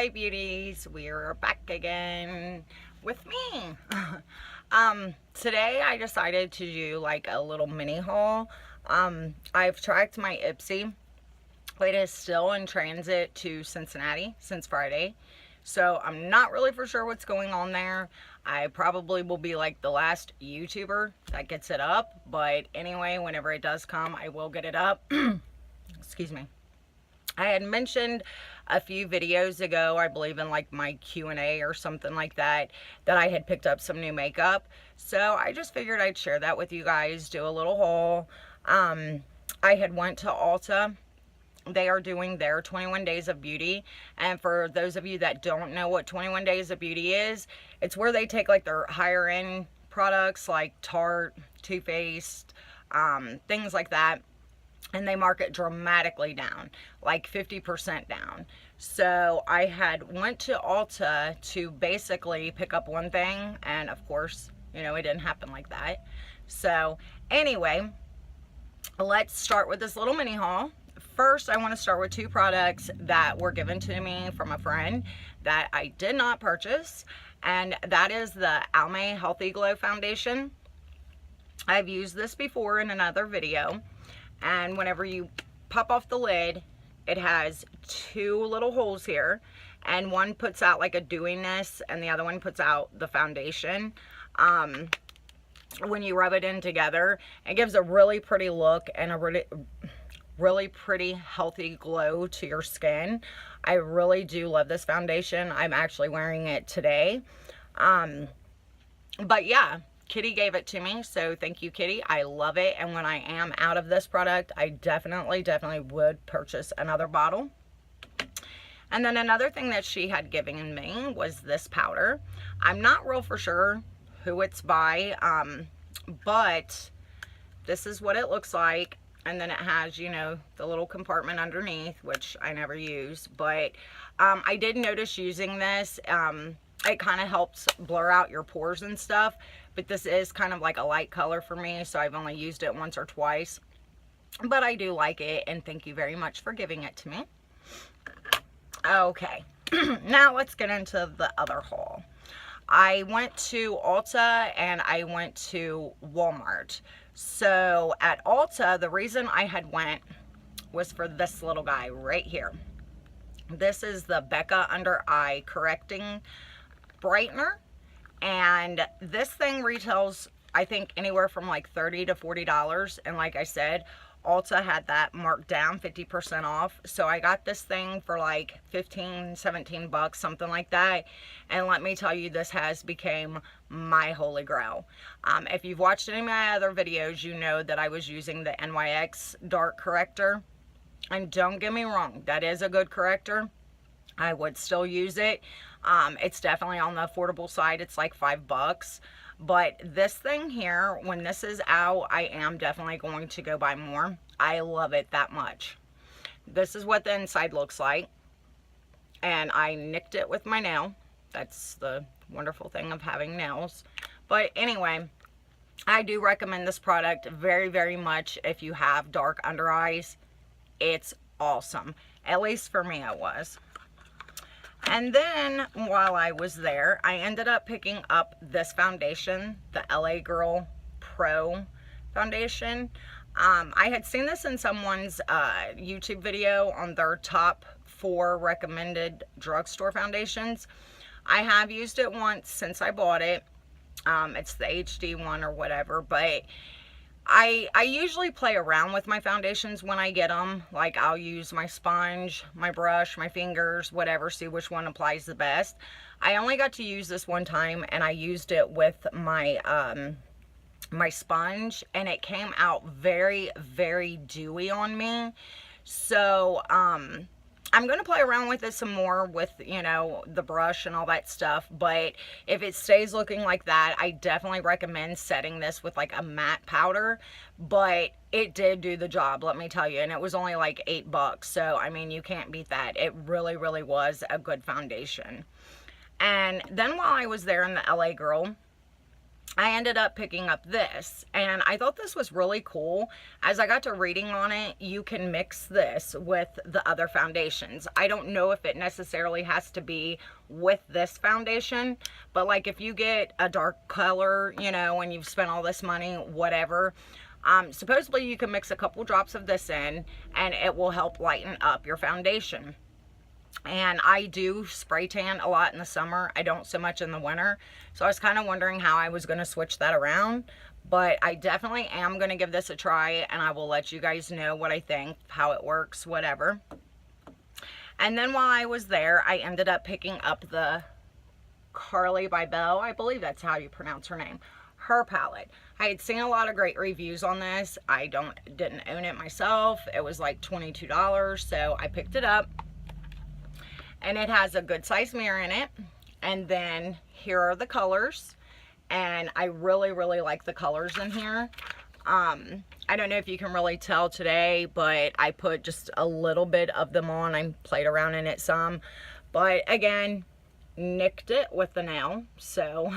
Hi beauties, we're back again with me. Today I decided to do like a little mini haul. I've tracked my Ipsy. It is still in transit to Cincinnati since Friday. So I'm not really for sure what's going on there. I probably will be like the last YouTuber that gets it up. But anyway, whenever it does come, I will get it up. Excuse me. I had mentioned a few videos ago, I believe in like my Q&A or something like that, that I had picked up some new makeup. So I just figured I'd share that with you guys, do a little haul. I had went to Ulta. They are doing their 21 Days of Beauty. And for those of you that don't know what 21 Days of Beauty is, it's where they take like their higher end products like Tarte, Too Faced, things like that, and they mark it dramatically down, like 50% down. So I had went to Ulta to basically pick up one thing, and of course, you know, it didn't happen like that. So anyway, let's start with this little mini haul. First, I want to start with two products that were given to me from a friend that I did not purchase, and that is the Almay Healthy Glow Foundation. I've used this before in another video. And whenever you pop off the lid, it has two little holes here, and one puts out like a dewiness and the other one puts out the foundation. When you rub it in together, it gives a really pretty look and a really pretty healthy glow to your skin. I really do love this foundation. I'm actually wearing it today. But yeah, Kitty gave it to me, so thank you, Kitty. I love it, and when I am out of this product, I definitely would purchase another bottle. And then another thing that she had given me was this powder. I'm not real for sure who it's by, but this is what it looks like. And then it has, you know, the little compartment underneath, which I never use. But I did notice using this, it kind of helps blur out your pores and stuff. But this is kind of like a light color for me, so I've only used it once or twice. But I do like it, and thank you very much for giving it to me. Okay, now let's get into the other haul. I went to Ulta and I went to Walmart. So at Ulta, the reason I had went was for this little guy right here. This is the Becca Under Eye Correcting Brightener. And this thing retails, I think, anywhere from like $30 to $40. And like I said, Ulta had that marked down 50% off. So I got this thing for like 15, 17 bucks, something like that. And let me tell you, this has become my holy grail. If you've watched any of my other videos, you know that I was using the NYX Dark Corrector. And don't get me wrong, that is a good corrector. I would still use it. It's definitely on the affordable side. It's like $5. But this thing here, when this is out, I am definitely going to go buy more. I love it that much. This is what the inside looks like. And I nicked it with my nail. That's the wonderful thing of having nails. But anyway, I do recommend this product very much if you have dark under eyes. It's awesome. At least for me it was. And then while I was there, I ended up picking up this foundation, the LA Girl Pro foundation. I had seen this in someone's YouTube video on their top 4 recommended drugstore foundations. I have used it once since I bought it. It's the HD one or whatever, but I usually play around with my foundations when I get them. Like, I'll use my sponge, my brush, my fingers, whatever, see which one applies the best. I only got to use this one time, and I used it with my my sponge, and it came out very dewy on me. So I'm going to play around with it some more with, you know, the brush and all that stuff. But if it stays looking like that, I definitely recommend setting this with like a matte powder. But it did do the job, let me tell you. And it was only like $8. So, I mean, you can't beat that. It really was a good foundation. And then while I was there in the LA Girl, I ended up picking up this, and I thought this was really cool. As I got to reading on it, you can mix this with the other foundations. I don't know if it necessarily has to be with this foundation, but like if you get a dark color, you know, and you've spent all this money, whatever, supposedly you can mix a couple drops of this in and it will help lighten up your foundation. And I do spray tan a lot in the summer. I don't so much in the winter. So I was kind of wondering how I was going to switch that around. But I definitely am going to give this a try, and I will let you guys know what I think, how it works, whatever. And then while I was there, I ended up picking up the Carly by Belle. I believe that's how you pronounce her name. Her palette. I had seen a lot of great reviews on this. I didn't own it myself. It was like $22, so I picked it up. And it has a good size mirror in it. And then here are the colors. And I really, really like the colors in here. I don't know if you can really tell today, but I put just a little bit of them on. I played around in it some. But again, nicked it with the nail. So,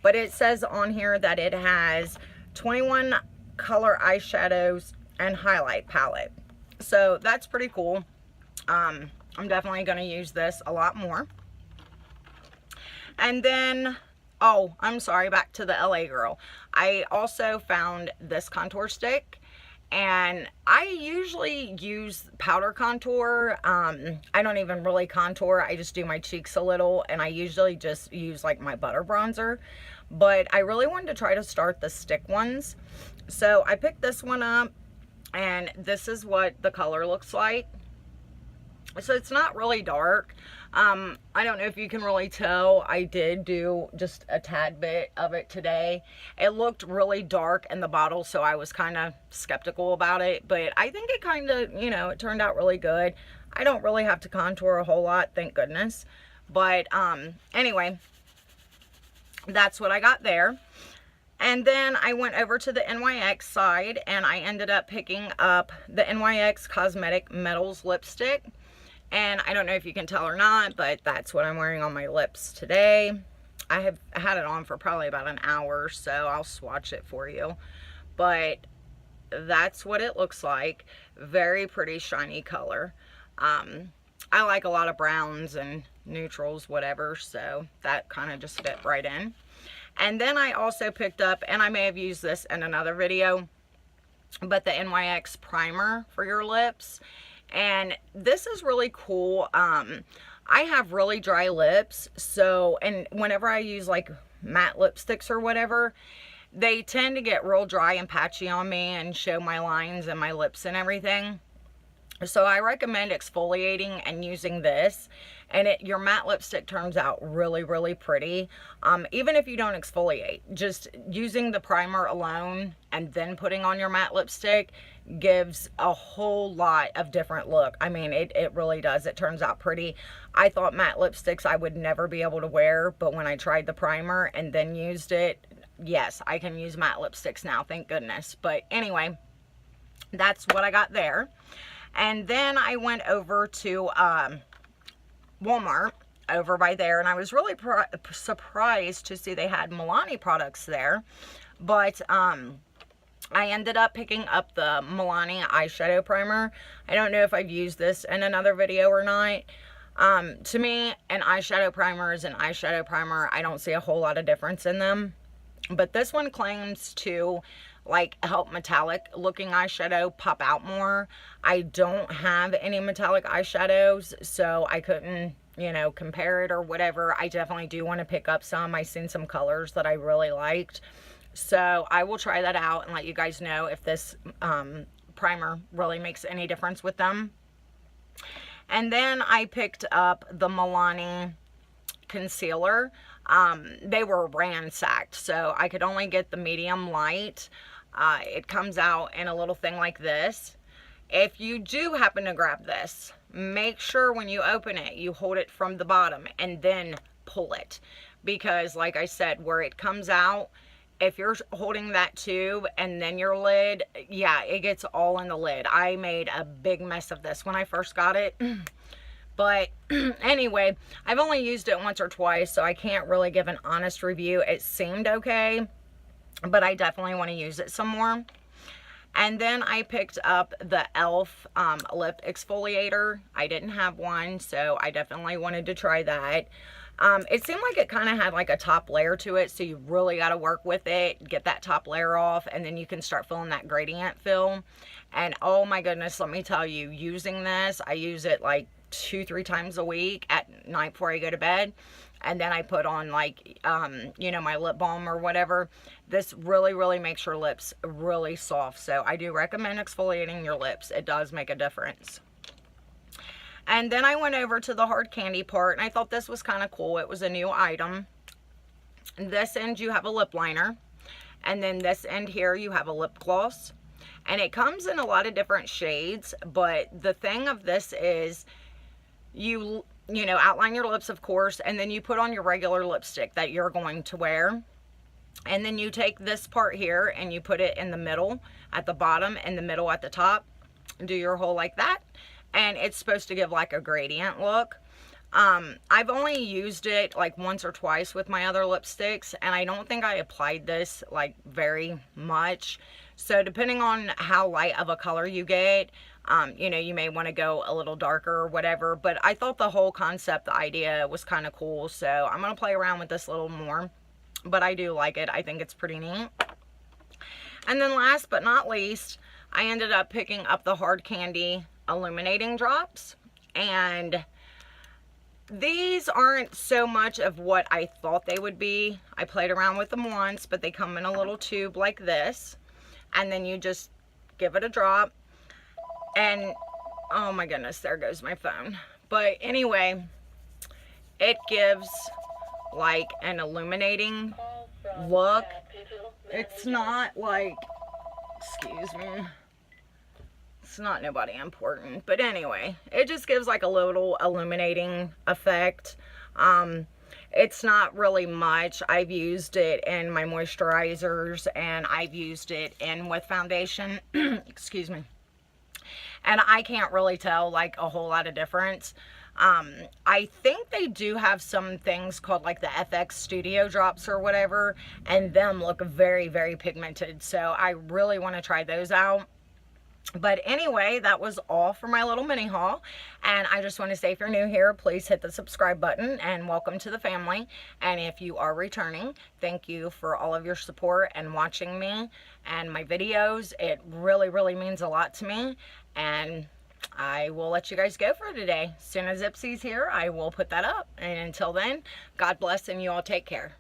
but it says on here that it has 21 color eyeshadows and highlight palette. So that's pretty cool. I'm definitely going to use this a lot more. And then, oh, I'm sorry, back to the LA girl. I also found this contour stick, and I usually use powder contour. I don't even really contour. I just do my cheeks a little, and I usually just use like my butter bronzer. But I really wanted to try to start the stick ones. So I picked this one up, and this is what the color looks like. So it's not really dark. I don't know if you can really tell. I did do just a tad bit of it today. It looked really dark in the bottle, so I was kind of skeptical about it. But I think it kind of, you know, it turned out really good. I don't really have to contour a whole lot, thank goodness. But anyway, that's what I got there. And then I went over to the NYX side, and I ended up picking up the NYX Cosmetic Metals lipstick. And I don't know if you can tell or not, but that's what I'm wearing on my lips today. I have had it on for probably about an hour, so I'll swatch it for you. But that's what it looks like. Very pretty shiny color. I like a lot of browns and neutrals, whatever, so that kind of just fit right in. And then I also picked up, and I may have used this in another video, but the NYX primer for your lips. And this is really cool. I have really dry lips, so, and whenever I use like matte lipsticks or whatever, they tend to get real dry and patchy on me and show my lines and my lips and everything. So I recommend exfoliating and using this, and your matte lipstick turns out really, really pretty. Even if you don't exfoliate, just using the primer alone and then putting on your matte lipstick gives a whole lot of different look. I mean, it really does. It turns out pretty. I thought matte lipsticks I would never be able to wear, but when I tried the primer and then used it, yes, I can use matte lipsticks now, thank goodness. But anyway, that's what I got there. And then I went over to Walmart over by there, and I was really surprised to see they had Milani products there. But I ended up picking up the Milani eyeshadow primer. I don't know if I've used this in another video or not. To me, an eyeshadow primer is an eyeshadow primer. I don't see a whole lot of difference in them. But this one claims to like help metallic looking eyeshadow pop out more. I don't have any metallic eyeshadows, so I couldn't, you know, compare it or whatever. I definitely do want to pick up some. I've seen some colors that I really liked, so I will try that out and let you guys know if this primer really makes any difference with them. And then I picked up the Milani concealer. They were ransacked, so I could only get the medium light. It comes out in a little thing like this. If you do happen to grab this, make sure when you open it, you hold it from the bottom and then pull it. Because like I said, where it comes out, if you're holding that tube and then your lid, yeah, it gets all in the lid. I made a big mess of this when I first got it. But anyway, I've only used it once or twice, so I can't really give an honest review. It seemed okay. but I definitely want to use it some more. And then I picked up the e.l.f. Lip exfoliator. I didn't have one, so I definitely wanted to try that. It seemed like it kind of had like a top layer to it, so you really got to work with it, get that top layer off, and then you can start feeling that gradient feel. And oh my goodness, let me tell you, using this, I use it like 2-3 times a week at night before I go to bed. And then I put on like, you know, my lip balm or whatever. This really makes your lips really soft. So I do recommend exfoliating your lips. It does make a difference. And then I went over to the hard candy part, and I thought this was kind of cool. It was a new item. This end you have a lip liner, and then this end here you have a lip gloss. And it comes in a lot of different shades, but the thing of this is you know, outline your lips, of course, and then you put on your regular lipstick that you're going to wear. And then you take this part here and you put it in the middle at the bottom and the middle at the top. Do your hole like that. And it's supposed to give like a gradient look. I've only used it like once or twice with my other lipsticks, and I don't think I applied this like very much. So depending on how light of a color you get, you know, you may want to go a little darker or whatever, but I thought the whole concept, the idea was kind of cool. So I'm going to play around with this a little more, but I do like it. I think it's pretty neat. And then last but not least, I ended up picking up the hard candy illuminating drops, and these aren't so much of what I thought they would be. I played around with them once, but they come in a little tube like this, and then you just give it a drop. And oh my goodness, there goes my phone. But anyway, it gives like an illuminating look. It's not like, excuse me, it's not nobody important, but anyway, it just gives like a little illuminating effect. It's not really much. I've used it in my moisturizers, and I've used it in with foundation. Excuse me. And I can't really tell like a whole lot of difference. I think they do have some things called like the FX Studio drops or whatever, and them look very pigmented. So I really want to try those out. But anyway, that was all for my little mini haul. And I just want to say, if you're new here, please hit the subscribe button and welcome to the family. And if you are returning, thank you for all of your support and watching me and my videos. It really means a lot to me. And I will let you guys go for today. As soon as Ipsy's here, I will put that up. And until then, God bless, and you all take care.